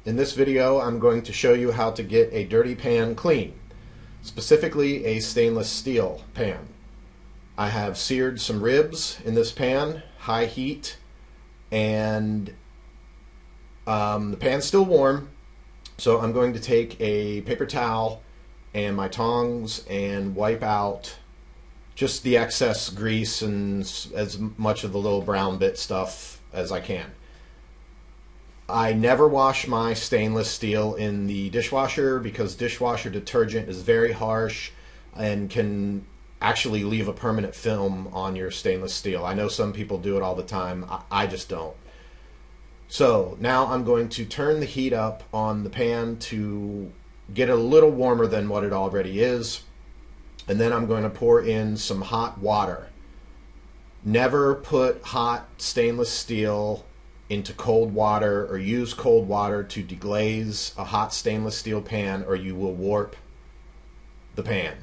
In this video, I'm going to show you how to get a dirty pan clean, specifically a stainless steel pan. I have seared some ribs in this pan, high heat, and the pan's still warm, so I'm going to take a paper towel and my tongs and wipe out just the excess grease and as much of the little brown bit stuff as I can. I never wash my stainless steel in the dishwasher because dishwasher detergent is very harsh and can actually leave a permanent film on your stainless steel. I know some people do it all the time. I just don't. So now I'm going to turn the heat up on the pan to get it a little warmer than what it already is. And then I'm going to pour in some hot water. Never put hot stainless steel into cold water or use cold water to deglaze a hot stainless steel pan, or you will warp the pan.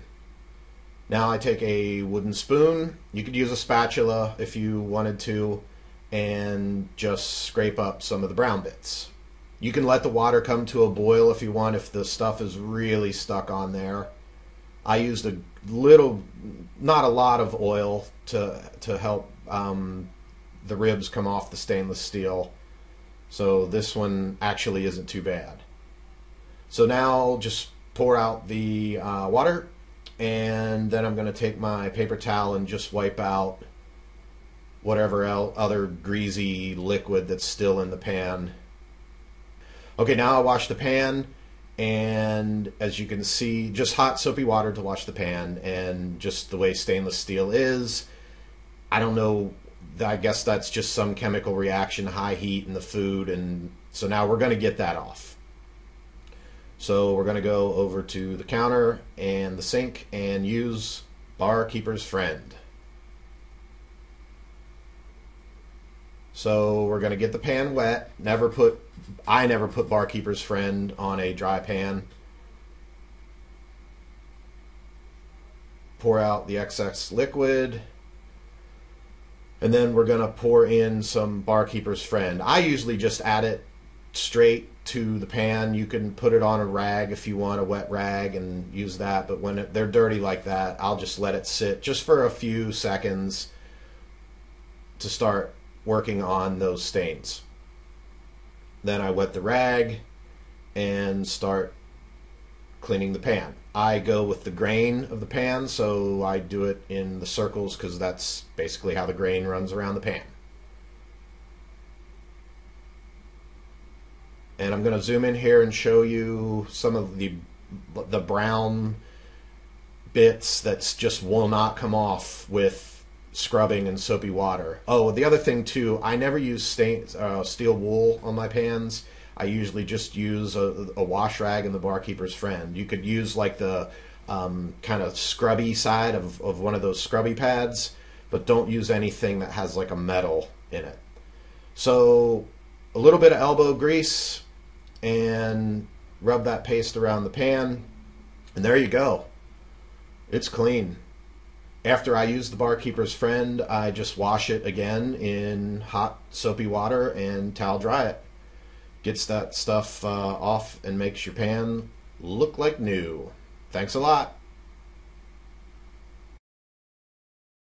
Now I take a wooden spoon. You could use a spatula if you wanted to, and just scrape up some of the brown bits. You can let the water come to a boil if you want, if the stuff is really stuck on there. I used a little, not a lot of oil to help the ribs come off the stainless steel. So this one actually isn't too bad. So now just pour out the water, and then I'm going to take my paper towel and just wipe out whatever other greasy liquid that's still in the pan. Okay, now I wash the pan, and as you can see, just hot soapy water to wash the pan, and just the way stainless steel is, I don't know, I guess that's just some chemical reaction, high heat in the food, and so now we're going to get that off. So we're going to go over to the counter and the sink and use Barkeeper's Friend. So we're going to get the pan wet. I never put Barkeeper's Friend on a dry pan. Pour out the excess liquid. And then we're going to pour in some Barkeeper's Friend. I usually just add it straight to the pan. You can put it on a rag if you want, a wet rag, and use that. But when they're dirty like that, I'll just let it sit just for a few seconds to start working on those stains. Then I wet the rag and start cleaning the pan. I go with the grain of the pan, so I do it in the circles because that's basically how the grain runs around the pan. And I'm going to zoom in here and show you some of the brown bits that just will not come off with scrubbing and soapy water. Oh, the other thing too, I never use steel wool on my pans. I usually just use a wash rag and the Barkeeper's Friend. You could use like the kind of scrubby side of one of those scrubby pads, but don't use anything that has like a metal in it. So a little bit of elbow grease and rub that paste around the pan, and there you go. It's clean. After I use the Barkeeper's Friend, I just wash it again in hot soapy water and towel dry it. Gets that stuff off and makes your pan look like new. Thanks a lot.